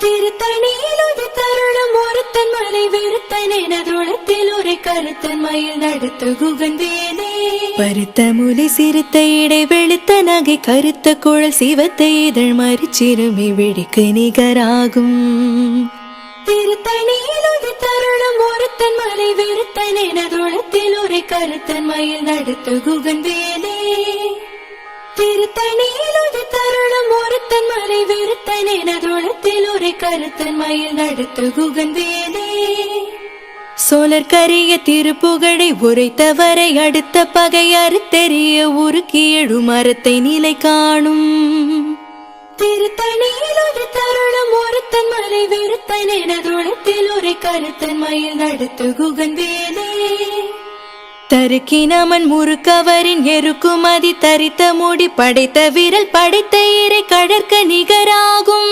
திருத்தணியில் ஒரு தருணம் ஒருத்தன் மலை வெறுத்தன் எனதுளத்தில் ஒரு கருத்தன் மயில் நடத்து குகந்தேனே. பருத்த முலை சிறுத்த இடை வெளுத்த நகை கருத்த குழல் சிவத்த இதழ் மறிச்சிறுமி வெடிக்கு நிகராகும். திருத்தணியில் ஒரு தருணம் ஒருத்தன் மலை வெறுத்தன் எனதுளத்தில் ஒரு கருத்தன் மயில் நடத்து குகந்தேனே. திருத்தணியில் ஒரு தருணம் ஒருத்தன் மலை வெறுத்தன் எனதுளத்தில் ஒரு கருத்தன் மயில் நடத்து குகந்தேனே. சோழர் கரிய திருப்புகழை உரைத்தவரை அடுத்த பகை அறுத்தெறிய உருக்கி எழு மரத்தை நிலை காணும். திருத்தணியில் ஒரு தருணம் ஒருத்தன் மலை வெறுத்தன் எனதுளத்தில் ஒரு கருத்தன் மயில் நடத்து குகந்தேனே. தருக்கினமன் முறுக்கவரின் எருக்குமதி தரித்த முடி படைத்த விரல் படைத்த இறை கடற்க நிகராகும்.